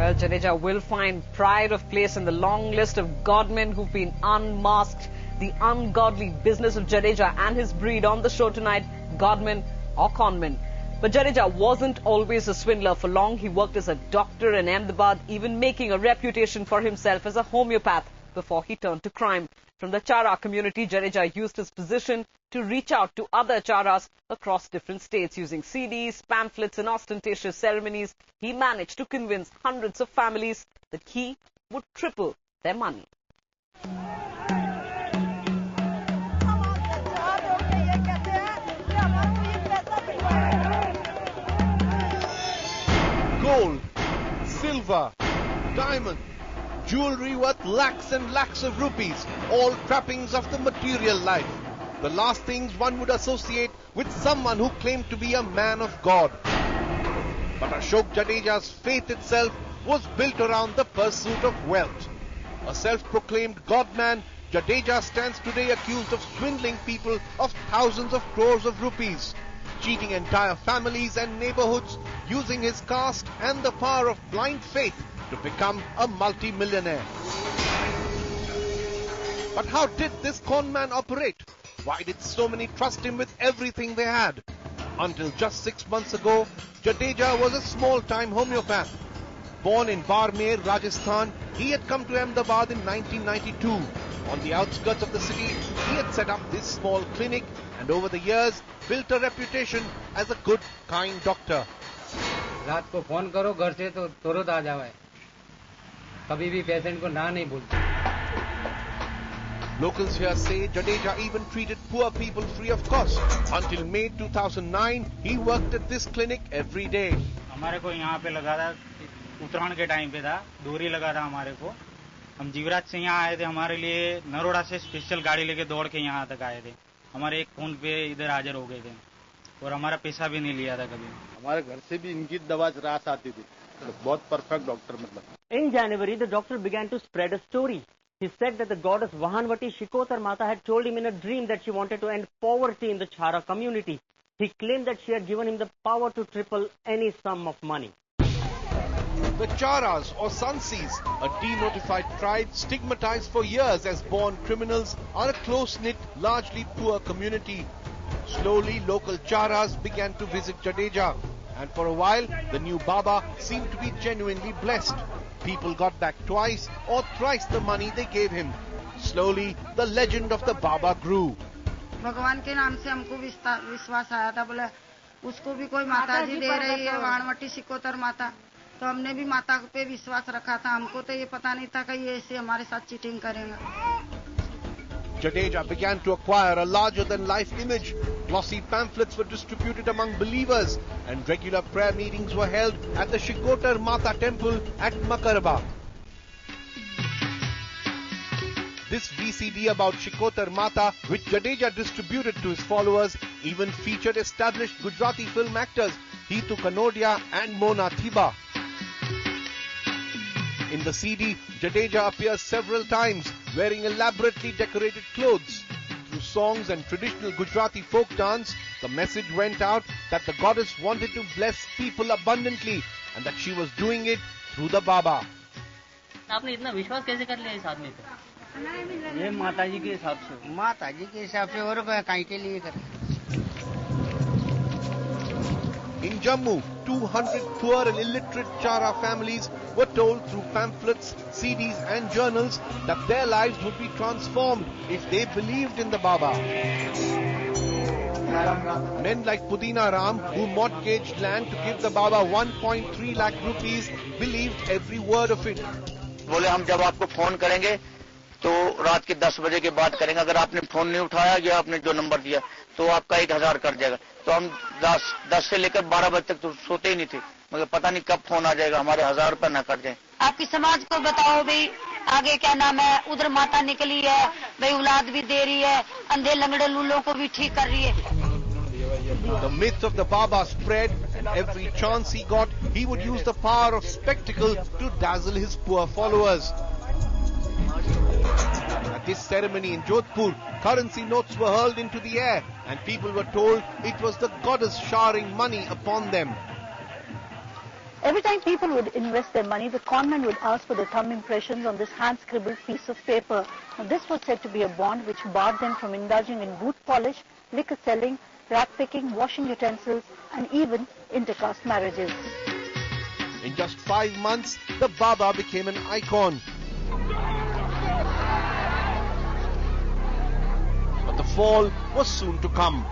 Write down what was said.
Well, Jadeja will find pride of place in the long list of godmen who've been unmasked. The ungodly business of Jadeja and his breed on the show tonight, godmen or conmen. But Jadeja wasn't always a swindler. For long, he worked as a doctor in Ahmedabad, even making a reputation for himself as a homeopath before he turned to crime. From the Chara community, Jadeja used his position to reach out to other Charas across different states. Using CDs, pamphlets and ostentatious ceremonies, he managed to convince hundreds of families that he would triple their money. Gold, silver, diamond, jewelry worth lakhs and lakhs of rupees, all trappings of the material life. The last things one would associate with someone who claimed to be a man of God. But Ashok Jadeja's faith itself was built around the pursuit of wealth. A self-proclaimed God-man, Jadeja stands today accused of swindling people of thousands of crores of rupees, cheating entire families and neighborhoods, using his caste and the power of blind faith to become a multi-millionaire. But how did this con man operate? Why did so many trust him with everything they had? Until just 6 months ago, Jadeja was a small-time homeopath. Born in Barmer, Rajasthan, he had come to Ahmedabad in 1992. On the outskirts of the city, he had set up this small clinic and over the years built a reputation as a good, kind doctor. रात को phone करो घर से तो तुरंत आ जावे. कभी भी पेशेंट को ना नहीं बोलते. Locals here say Jadeja even treated poor people free of cost. Until May 2009, he worked at this clinic every day. हमारे को यहाँ पे लगा था उत्तरायण के टाइम पे था, डोरी लगा था हमारे को. हम जीवराज से यहाँ आए थे, हमारे लिए नरोड़ा से स्पेशल गाड़ी लेके दौड़ के यहाँ तक आए थे. हमारे एक फोन पे इधर हाजिर हो गए थे और हमारा पैसा भी नहीं लिया था कभी. हमारे घर से भी इनकी दवा रास आती थी. बहुत परफेक्ट डॉक्टर मतलब. In January, the doctor began to spread a story. He said that the goddess Vahanvati Shikotar Mata had told him in a dream that she wanted to end poverty in the Chara community. He claimed that she had given him the power to triple any sum of money. The Charas or Sansis, a denotified tribe stigmatized for years as born criminals, are a close-knit, largely poor community. Slowly, local Charas began to visit Jadeja, and for a while, the new Baba seemed to be genuinely blessed. People got back twice or thrice the money they gave him. Slowly, the legend of the Baba grew. भगवान के नाम से हमको विश्वास आया था, बोले उसको भी कोई माता जी दे रही है, वाणवटी शिकोतर माता. तो हमने भी माता पे विश्वास रखा था. हमको तो ये पता नहीं था कि ये ऐसे हमारे साथ चीटिंग करेंगे. Jadeja began to acquire a larger-than-life image. Glossy pamphlets were distributed among believers, and regular prayer meetings were held at the Shikotar Mata temple at Makaraba. This VCD about Shikotar Mata, which Jadeja distributed to his followers, even featured established Gujarati film actors Hitu Kanodia and Mona Thiba. In the CD, Jadeja appears several times, wearing elaborately decorated clothes. Through songs and traditional Gujarati folk dance, the message went out that the goddess wanted to bless people abundantly and that she was doing it through the Baba. आपने इतना विश्वास कैसे कर लिया इस आदमी पे? ये माताजी के हिसाब से. माताजी के हिसाब से और कहीं के लिए कर. In Jammu, 200 poor and illiterate Chara families were told through pamphlets, CDs and journals that their lives would be transformed if they believed in the Baba. Men like Pudina Ram, who mortgaged land to give the Baba 1.3 lakh rupees, believed every word of it. बोले हम जब आपको phone करेंगे तो रात के 10 बजे के बाद करेंगे. अगर आपने फोन नहीं उठाया या आपने जो नंबर दिया तो आपका 1000 कट जाएगा. तो हम 10 से लेकर 12 बजे तक तो सोते ही नहीं थे, मगर पता नहीं कब फोन आ जाएगा, हमारे 1000 रुपये न कट जाए. आपकी समाज को बताओ भाई आगे क्या नाम है. उधर माता निकली है भाई, औलाद भी दे रही है, अंधे लंगड़े लूलों को भी ठीक कर रही है. The myth of the Baba spread, and every chance he got, he would use the power of spectacle to dazzle his poor followers. At this ceremony in Jodhpur, currency notes were hurled into the air and people were told it was the goddess showering money upon them. Every time people would invest their money, the conman would ask for the thumb impressions on this hand-scribbled piece of paper. Now, this was said to be a bond which barred them from indulging in boot polish, liquor selling, rag picking, washing utensils, and even intercaste marriages. In just 5 months, the Baba became an icon. But the fall was soon to come.